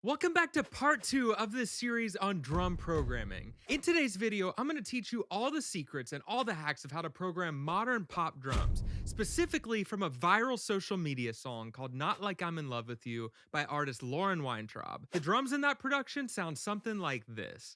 Welcome back to part 2 of this series on drum programming. In today's video, I'm going to teach you all the secrets and all the hacks of how to program modern pop drums, specifically from a viral social media song called Not Like I'm in Love with You by artist Lauren Weintraub. The drums in that production sound something like this.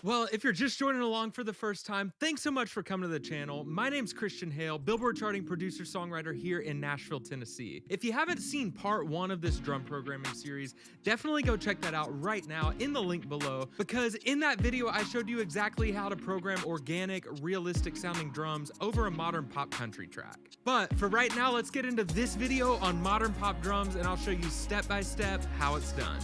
Well, if you're just joining along for the first time, thanks so much for coming to the channel. My name's Christian Hale, Billboard charting producer songwriter here in Nashville, Tennessee. If you haven't seen part 1 of this drum programming series, definitely go check that out right now in the link below, because in that video I showed you exactly how to program organic, realistic sounding drums over a modern pop country track. But for right now, let's get into this video on modern pop drums, and I'll show you step by step how it's done.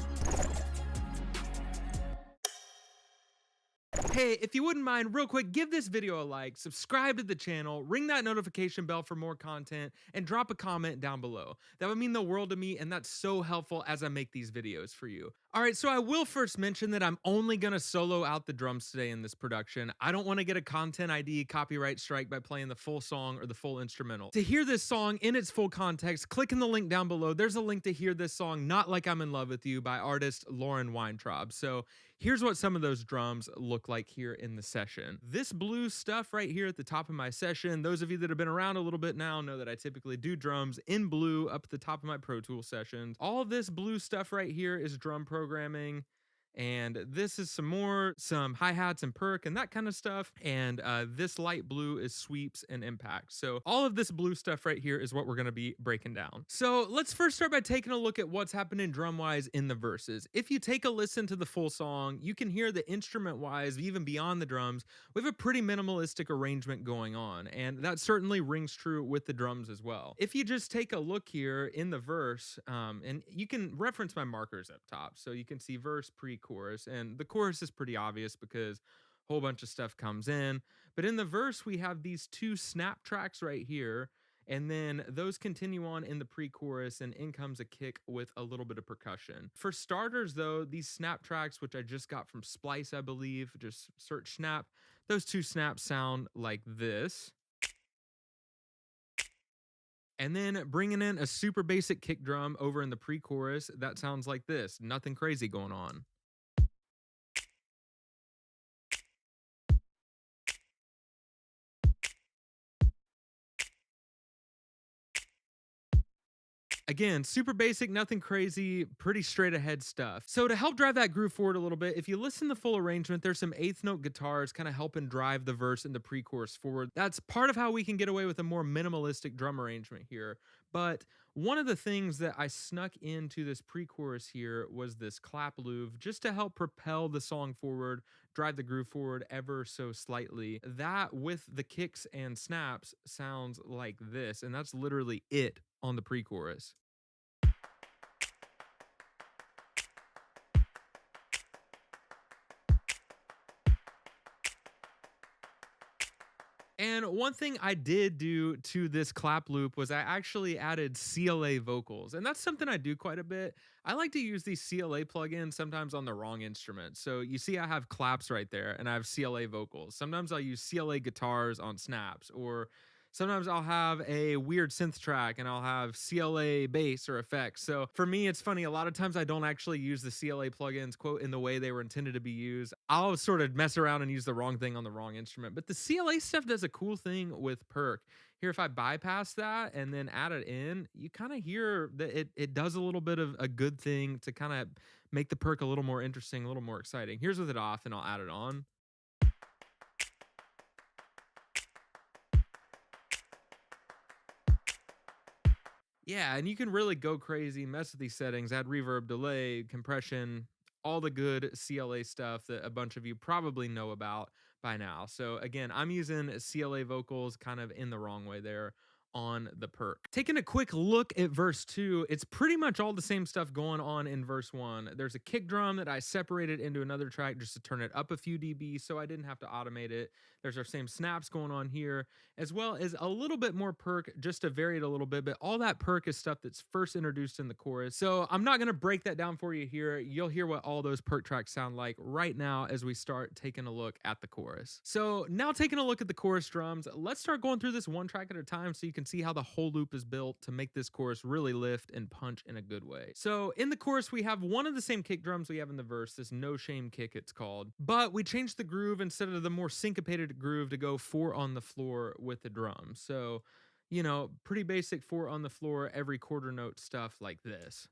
Hey, if you wouldn't mind, real quick, give this video a like, subscribe to the channel, ring that notification bell for more content, and drop a comment down below. That would mean the world to me, and that's so helpful as I make these videos for you. Alright, so I will first mention that I'm only gonna solo out the drums today in this production. I don't want to get a content ID copyright strike by playing the full song or the full instrumental. To hear this song in its full context, click in the link down below. There's a link to hear this song, Not Like I'm in Love with You, by artist Lauren Weintraub. So here's what some of those drums look like here in the session. This blue stuff right here at the top of my session, those of you that have been around a little bit now know that I typically do drums in blue up at the top of my Pro Tool sessions. All of this blue stuff right here is drum programming. And this is some hi-hats and perc and that kind of stuff. And this light blue is sweeps and impacts. So all of this blue stuff right here is what we're going to be breaking down. So let's first start by taking a look at what's happening drum-wise in the verses. If you take a listen to the full song, you can hear the instrument-wise, even beyond the drums, we have a pretty minimalistic arrangement going on. And that certainly rings true with the drums as well. If you just take a look here in the verse, and you can reference my markers up top. So you can see verse, pre-chorus, and the chorus is pretty obvious because a whole bunch of stuff comes in. But in the verse, we have these two snap tracks right here, and then those continue on in the pre-chorus, and in comes a kick with a little bit of percussion. For starters, though, these snap tracks, which I just got from Splice, I believe, just search snap, those two snaps sound like this. And then bringing in a super basic kick drum over in the pre-chorus, that sounds like this. Nothing crazy going on. Again, super basic, nothing crazy, pretty straight ahead stuff. So to help drive that groove forward a little bit, if you listen to the full arrangement, there's some eighth note guitars kind of helping drive the verse and the pre-chorus forward. That's part of how we can get away with a more minimalistic drum arrangement here. But one of the things that I snuck into this pre-chorus here was this clap loop, just to help propel the song forward, drive the groove forward ever so slightly. That with the kicks and snaps sounds like this, and that's literally it on the pre-chorus. And one thing I did do to this clap loop was I actually added CLA vocals. And that's something I do quite a bit. I like to use these CLA plugins sometimes on the wrong instrument. So you see I have claps right there and I have CLA vocals. Sometimes I'll use CLA guitars on snaps, or sometimes I'll have a weird synth track and I'll have CLA bass or effects. So for me, it's funny. A lot of times I don't actually use the CLA plugins, quote, in the way they were intended to be used. I'll sort of mess around and use the wrong thing on the wrong instrument. But the CLA stuff does a cool thing with Perc. Here, if I bypass that and then add it in, you kind of hear that it does a little bit of a good thing to kind of make the Perc a little more interesting, a little more exciting. Here's with it off, and I'll add it on. Yeah, and you can really go crazy, mess with these settings, add reverb, delay, compression, all the good CLA stuff that a bunch of you probably know about by now. So again, I'm using CLA vocals kind of in the wrong way there on the Perc. Taking a quick look at verse 2, it's pretty much all the same stuff going on in verse 1. There's a kick drum that I separated into another track just to turn it up a few dB so I didn't have to automate it. There's our same snaps going on here, as well as a little bit more Perc just to vary it a little bit, but all that Perc is stuff that's first introduced in the chorus. So I'm not gonna break that down for you here. You'll hear what all those Perc tracks sound like right now as we start taking a look at the chorus. So now taking a look at the chorus drums, let's start going through this one track at a time so you can see how the whole loop is built to make this chorus really lift and punch in a good way. So in the chorus, we have one of the same kick drums we have in the verse, this no shame kick it's called, but we changed the groove instead of the more syncopated groove to go 4 on the floor with the drums. So, you know, pretty basic 4 on the floor, every quarter note stuff like this.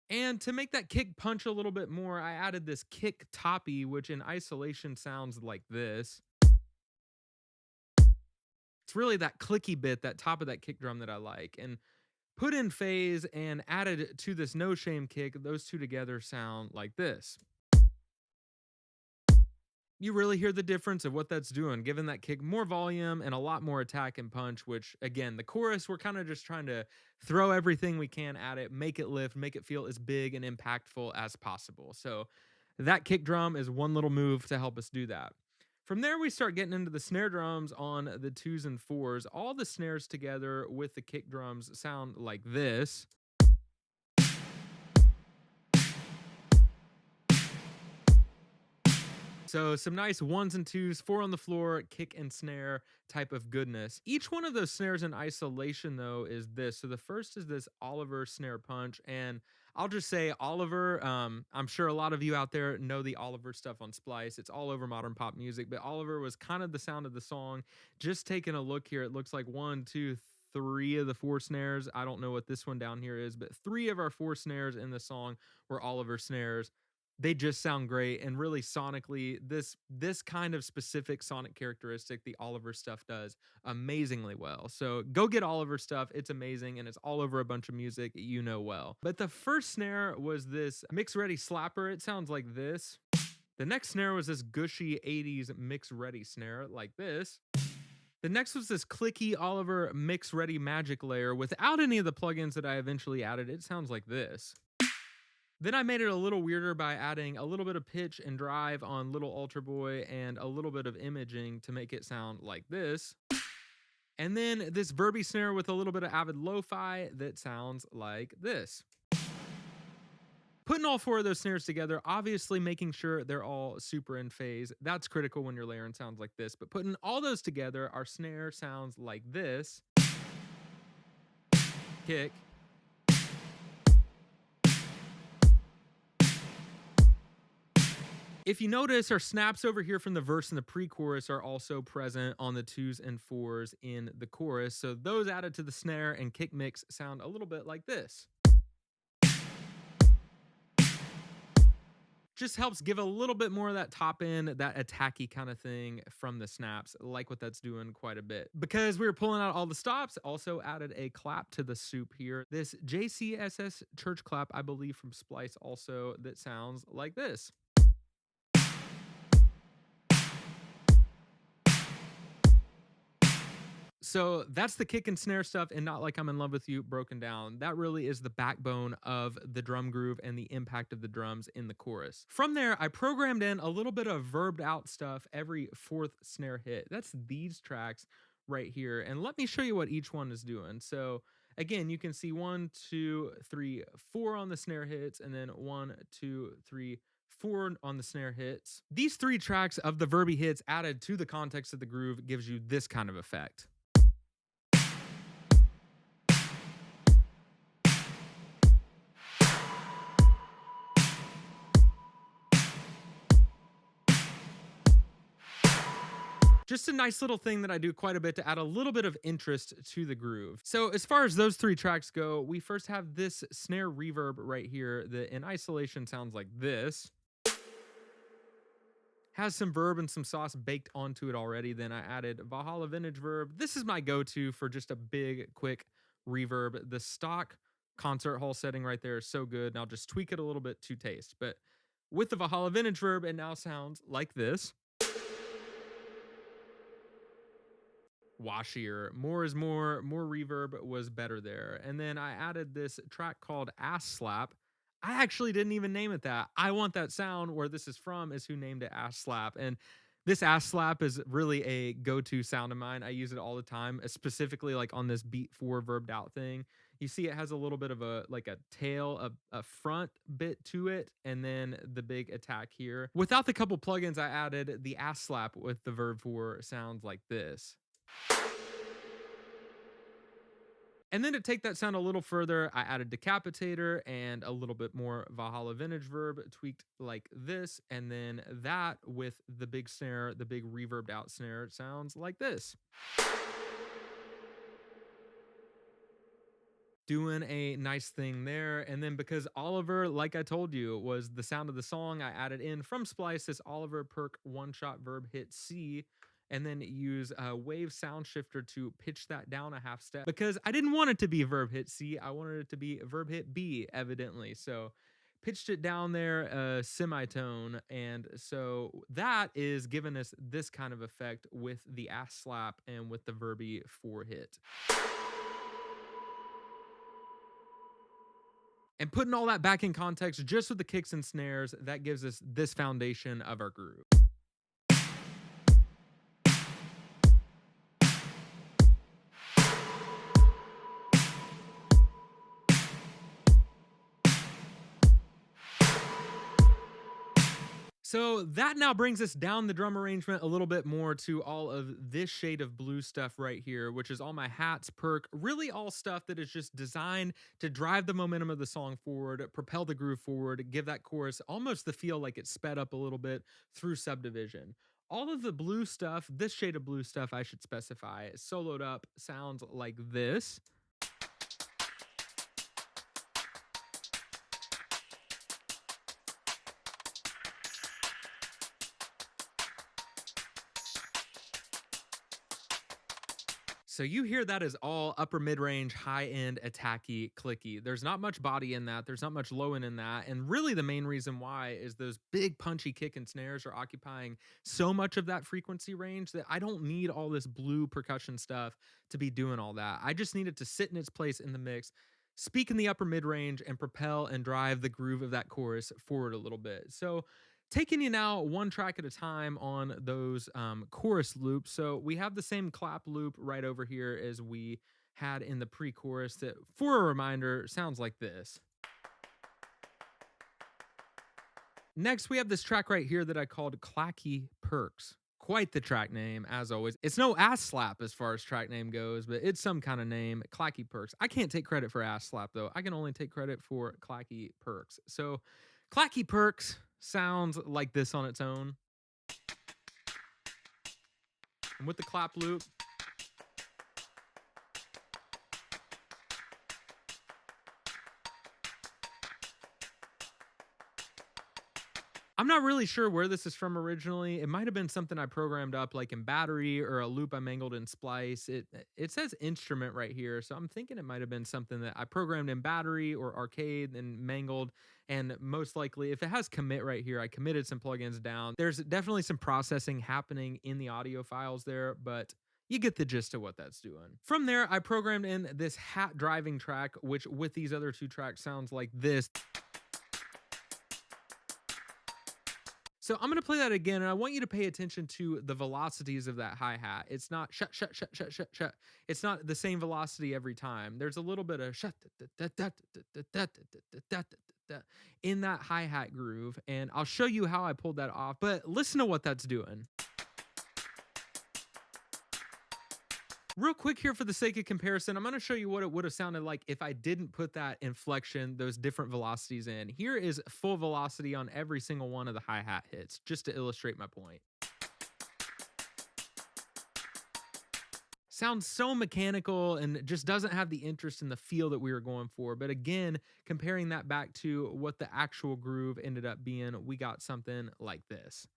And to make that kick punch a little bit more, I added this kick toppy, which in isolation sounds like this. It's really that clicky bit, that top of that kick drum that I like. And put in phase and added to this no shame kick, those two together sound like this. You really hear the difference of what that's doing, giving that kick more volume and a lot more attack and punch, which again, the chorus, we're kind of just trying to throw everything we can at it, make it lift, make it feel as big and impactful as possible. So that kick drum is one little move to help us do that. From there, we start getting into the snare drums on the 2s and 4s. All the snares together with the kick drums sound like this. So some nice 1s and 2s, 4 on the floor, kick and snare type of goodness. Each one of those snares in isolation, though, is this. So the first is this Oliver snare punch. And I'll just say Oliver, I'm sure a lot of you out there know the Oliver stuff on Splice. It's all over modern pop music, but Oliver was kind of the sound of the song. Just taking a look here, it looks like 1, 2, 3 of the 4 snares. I don't know what this one down here is, but 3 of our 4 snares in the song were Oliver snares. They just sound great, and really sonically, this kind of specific sonic characteristic the Oliver stuff does amazingly well. So go get Oliver stuff. It's amazing, and it's all over a bunch of music you know well. But the first snare was this mix ready slapper. It sounds like this. The next snare was this gushy 80s mix ready snare like this. The next was this clicky Oliver mix ready magic layer without any of the plugins that I eventually added. It sounds like this. Then I made it a little weirder by adding a little bit of pitch and drive on Little Altar Boy and a little bit of imaging to make it sound like this. And then this verby snare with a little bit of Avid Lo-Fi that sounds like this. Putting all 4 of those snares together, obviously making sure they're all super in phase. That's critical when you're layering sounds like this. But putting all those together, our snare sounds like this. Kick. If you notice, our snaps over here from the verse and the pre-chorus are also present on the 2s and 4s in the chorus. So those added to the snare and kick mix sound a little bit like this. Just helps give a little bit more of that top end, that attacky kind of thing from the snaps, like what that's doing quite a bit. Because we were pulling out all the stops, also added a clap to the soup here. This JCSS church clap, I believe from Splice also, that sounds like this. So that's the kick and snare stuff, and Not Like I'm in Love with You broken down. That really is the backbone of the drum groove and the impact of the drums in the chorus. From there, I programmed in a little bit of verbed out stuff every 4th snare hit. That's these tracks right here. And let me show you what each one is doing. So again, you can see 1, 2, 3, 4 on the snare hits, and then 1, 2, 3, 4 on the snare hits. These 3 tracks of the verby hits added to the context of the groove gives you this kind of effect. Just a nice little thing that I do quite a bit to add a little bit of interest to the groove. So as far as those 3 tracks go, we first have this snare reverb right here that in isolation sounds like this. Has some verb and some sauce baked onto it already. Then I added Valhalla Vintage Verb. This is my go-to for just a big, quick reverb. The stock concert hall setting right there is so good, and I'll just tweak it a little bit to taste. But with the Valhalla Vintage Verb, it now sounds like this. washier. More is more reverb was better there. And then I added this track called Ass Slap. I actually didn't even name it that. I Want That Sound, where this is from, is who named it Ass Slap. And this ass slap is really a go-to sound of mine. I use it all the time, specifically like on this beat 4 verbed out thing. You see it has a little bit of a like a tail, a front bit to it, and then the big attack here. Without the couple plugins, I added the ass slap with the verb 4 sounds like this. And then to take that sound a little further, I added Decapitator and a little bit more Valhalla Vintage Verb tweaked like this. And then that with the big snare, the big reverbed out snare, sounds like this. Doing a nice thing there. And then because Oliver, like I told you, was the sound of the song, I added in from Splice this Oliver Perc one-shot verb hit C, and then use a wave sound shifter to pitch that down a half step because I didn't want it to be verb hit C. I wanted it to be verb hit B, evidently. So pitched it down there a semitone. And so that is giving us this kind of effect with the ass slap and with the verby 4 hit. And putting all that back in context, just with the kicks and snares, that gives us this foundation of our groove. So that now brings us down the drum arrangement a little bit more to all of this shade of blue stuff right here, which is all my hats, perc, really all stuff that is just designed to drive the momentum of the song forward, propel the groove forward, give that chorus almost the feel like it's sped up a little bit through subdivision. All of the blue stuff, this shade of blue stuff I should specify, soloed up sounds like this. So you hear that as all upper mid-range, high-end, attacky, clicky. There's not much body in that. There's not much low end in that. And really the main reason why is those big punchy kick and snares are occupying so much of that frequency range that I don't need all this blue percussion stuff to be doing all that. I just need it to sit in its place in the mix, speak in the upper mid-range, and propel and drive the groove of that chorus forward a little bit. So taking you now one track at a time on those chorus loops. So we have the same clap loop right over here as we had in the pre-chorus that, for a reminder, sounds like this. Next, we have this track right here that I called Clacky Percs. Quite the track name, as always. It's no ass slap as far as track name goes, but it's some kind of name, Clacky Percs. I can't take credit for ass slap, though. I can only take credit for Clacky Percs. So Clacky Percs sounds like this on its own. And with the clap loop, I'm not really sure where this is from originally. It might have been something I programmed up like in Battery or a loop I mangled in Splice. It says instrument right here, so I'm thinking it might have been something that I programmed in Battery or Arcade and mangled. And most likely, if it has commit right here, I committed some plugins down. There's definitely some processing happening in the audio files there, but you get the gist of what that's doing. From there, I programmed in this hat driving track, which with these other two tracks sounds like this. So I'm going to play that again, and I want you to pay attention to the velocities of that hi-hat. It's not shut, shut, shut, shut, shut, shut. It's not the same velocity every time. There's a little bit of shut in that hi-hat groove, and I'll show you how I pulled that off, but listen to what that's doing. Real quick here for the sake of comparison, I'm going to show you what it would have sounded like if I didn't put that inflection, those different velocities in. Here is full velocity on every single one of the hi-hat hits, just to illustrate my point. Sounds so mechanical and just doesn't have the interest in the feel that we were going for. But again, comparing that back to what the actual groove ended up being, we got something like this.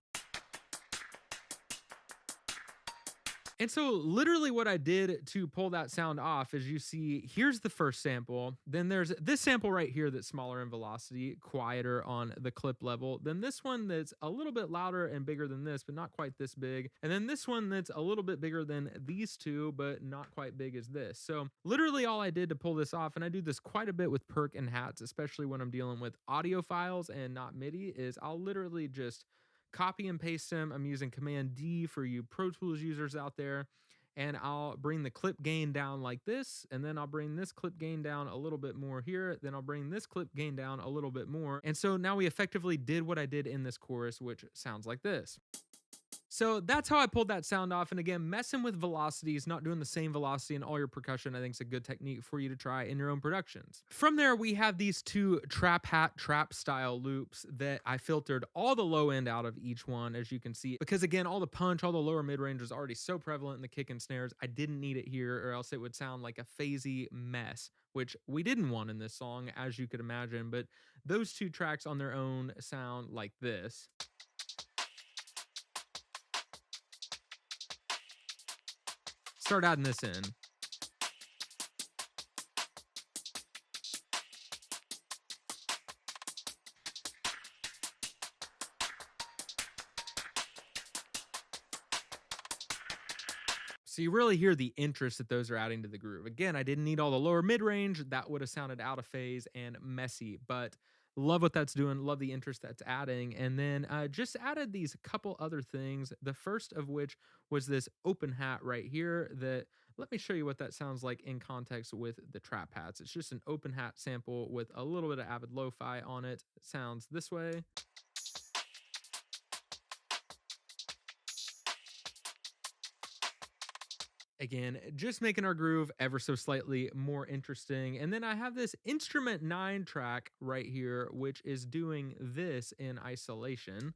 And so literally what I did to pull that sound off is, you see, here's the first sample. Then there's this sample right here that's smaller in velocity, quieter on the clip level. Then this one that's a little bit louder and bigger than this, but not quite this big. And then this one that's a little bit bigger than these two, but not quite big as this. So literally all I did to pull this off, and I do this quite a bit with Perc and hats, especially when I'm dealing with audio files and not MIDI, is I'll literally just copy and paste them. I'm using Command D for you Pro Tools users out there. And I'll bring the clip gain down like this, and then I'll bring this clip gain down a little bit more here. Then I'll bring this clip gain down a little bit more. And so now we effectively did what I did in this chorus, which sounds like this. So that's how I pulled that sound off. And again, messing with velocities, not doing the same velocity in all your percussion, I think is a good technique for you to try in your own productions. From there, we have these two trap hat trap style loops that I filtered all the low end out of each one, as you can see, because again, all the punch, all the lower mid range is already so prevalent in the kick and snares. I didn't need it here, or else it would sound like a phasey mess, which we didn't want in this song, as you could imagine. But those two tracks on their own sound like this. Start adding this in. So you really hear the interest that those are adding to the groove. Again, I didn't need all the lower mid-range. That would have sounded out of phase and messy, but love what that's doing. Love the interest that's adding. And then just added these couple other things. The first of which was this open hat right here that, let me show you what that sounds like in context with the trap hats. It's just an open hat sample with a little bit of Avid lo-fi on it. It sounds this way. Again, just making our groove ever so slightly more interesting. And then I have this instrument 9 track right here, which is doing this in isolation.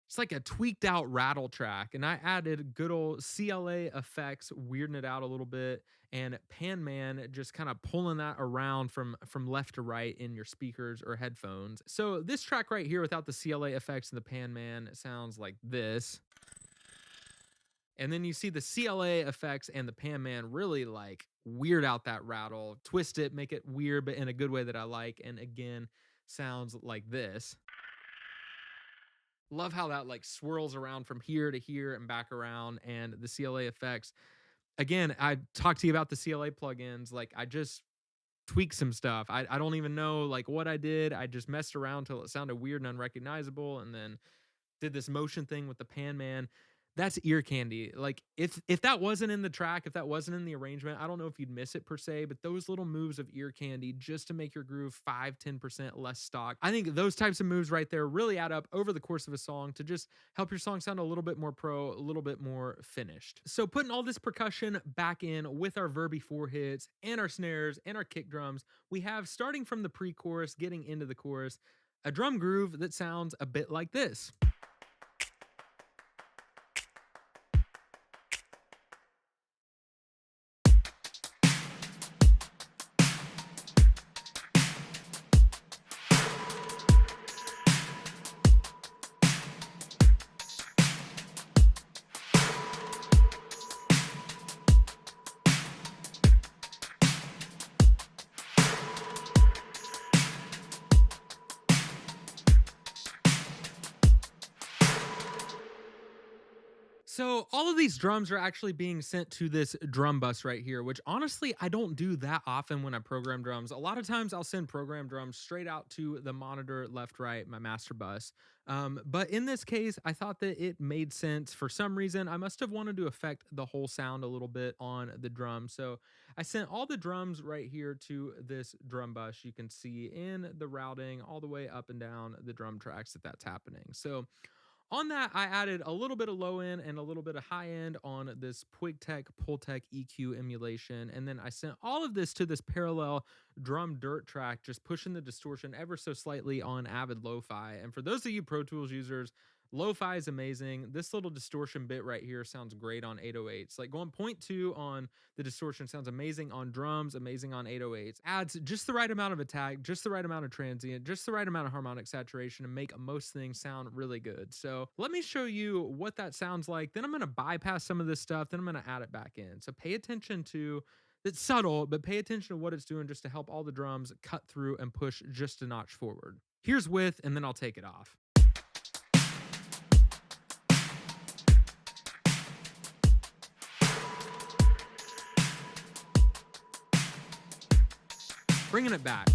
It's like a tweaked out rattle track, and I added good old CLA effects, weirding it out a little bit, and Pan Man just kind of pulling that around from left to right in your speakers or headphones. So this track right here without the CLA effects and the Pan Man sounds like this. And then you see the CLA effects and the Pan Man really like weird out that rattle, twist it, make it weird, but in a good way that I like. And again, sounds like this. Love how that like swirls around from here to here and back around, and the CLA effects. Again, I talked to you about the CLA plugins. Like I just tweaked some stuff. I don't even know like what I did. I just messed around till it sounded weird and unrecognizable, and then did this motion thing with the Pan Man. That's ear candy. Like if that wasn't in the track, if that wasn't in the arrangement, I don't know if you'd miss it per se, but those little moves of ear candy just to make your groove 5-10% less stock. I think those types of moves right there really add up over the course of a song to just help your song sound a little bit more pro, a little bit more finished. So putting all this percussion back in with our verby 4 hits and our snares and our kick drums, we have, starting from the pre-chorus, getting into the chorus, a drum groove that sounds a bit like this. So all of these drums are actually being sent to this drum bus right here, which honestly, I don't do that often when I program drums. A lot of times I'll send program drums straight out to the monitor left, right, my master bus. But in this case, I thought that it made sense. For some reason, I must have wanted to affect the whole sound a little bit on the drum. So I sent all the drums right here to this drum bus. You can see in the routing all the way up and down the drum tracks that's happening. So on that, I added a little bit of low end and a little bit of high end on this Pultec EQ emulation. And then I sent all of this to this parallel drum dirt track, just pushing the distortion ever so slightly on Avid Lo-Fi. And for those of you Pro Tools users, Lo-fi is amazing. This little distortion bit right here sounds great on 808s. Like going 0.2 on the distortion sounds amazing on drums, amazing on 808s. Adds just the right amount of attack, just the right amount of transient, just the right amount of harmonic saturation to make most things sound really good. So let me show you what that sounds like. Then I'm going to bypass some of this stuff. Then I'm going to add it back in. So pay attention to, it's subtle, but pay attention to what it's doing just to help all the drums cut through and push just a notch forward. Here's with, and then I'll take it off. Bringing it back.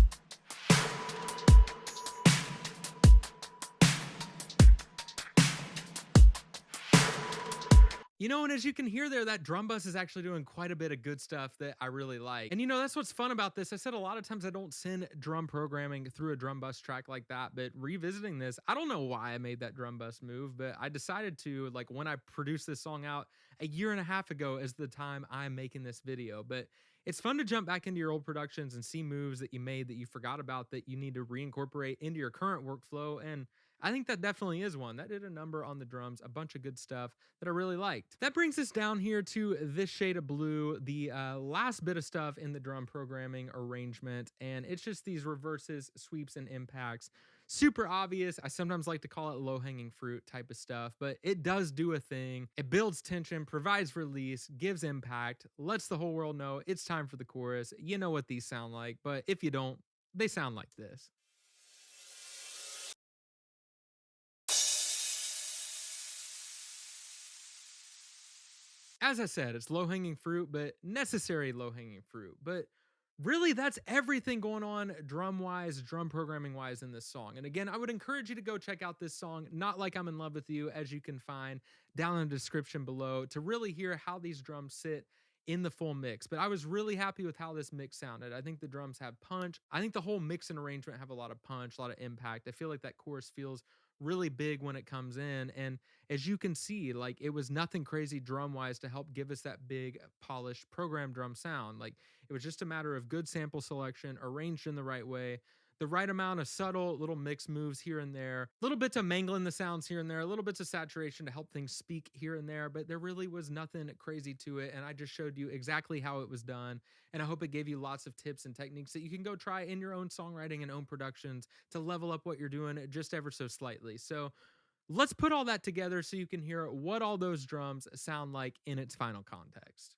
You know, and as you can hear there, that drum bus is actually doing quite a bit of good stuff that I really like. And you know, that's what's fun about this. I said a lot of times I don't send drum programming through a drum bus track like that, but revisiting this, I don't know why I made that drum bus move, but I decided to, like, when I produced this song out a year and a half ago is the time I'm making this video. But it's fun to jump back into your old productions and see moves that you made that you forgot about that you need to reincorporate into your current workflow. And I think that definitely is one. That did a number on the drums, a bunch of good stuff that I really liked. That brings us down here to this shade of blue, the last bit of stuff in the drum programming arrangement. And it's just these reverses, sweeps, and impacts. Super obvious. I sometimes like to call it low-hanging fruit type of stuff, but it does do a thing. It builds tension, provides release, gives impact, lets the whole world know it's time for the chorus. You know what these sound like, but if you don't, they sound like this. As I said, it's low-hanging fruit, but necessary low-hanging fruit. But really, that's everything going on drum-wise, drum programming-wise in this song. And again, I would encourage you to go check out this song, Not Like I'm in Love With You, as you can find down in the description below, to really hear how these drums sit in the full mix. But I was really happy with how this mix sounded. I think the drums have punch. I think the whole mix and arrangement have a lot of punch, a lot of impact. I feel like that chorus feels really big when it comes in, and as you can see, like, it was nothing crazy drum wise to help give us that big polished program drum sound. Like, it was just a matter of good sample selection arranged in the right way, the right amount of subtle little mix moves here and there, little bits of mangling the sounds here and there, little bits of saturation to help things speak here and there, but there really was nothing crazy to it. And I just showed you exactly how it was done. And I hope it gave you lots of tips and techniques that you can go try in your own songwriting and own productions to level up what you're doing just ever so slightly. So let's put all that together so you can hear what all those drums sound like in its final context.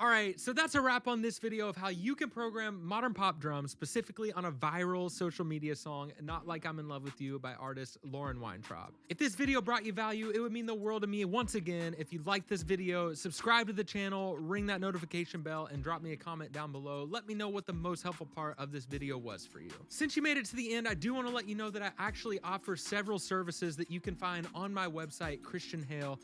All right, so that's a wrap on this video of how you can program modern pop drums, specifically on a viral social media song, Not Like I'm in Love With You by artist Lauren Weintraub. If this video brought you value, it would mean the world to me. Once again, if you liked this video, subscribe to the channel, ring that notification bell, and drop me a comment down below. Let me know what the most helpful part of this video was for you. Since you made it to the end, I do want to let you know that I actually offer several services that you can find on my website, christianhale.co.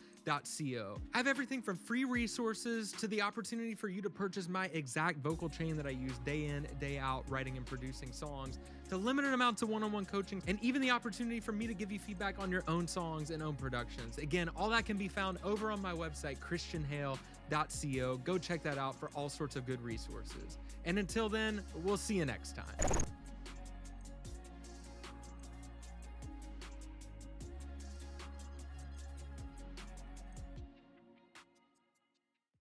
I have everything from free resources to the opportunity for you to purchase my exact vocal chain that I use day in, day out, writing and producing songs, to limited amounts of one-on-one coaching, and even the opportunity for me to give you feedback on your own songs and own productions. Again, all that can be found over on my website, christianhale.co. Go check that out for all sorts of good resources. And until then, we'll see you next time.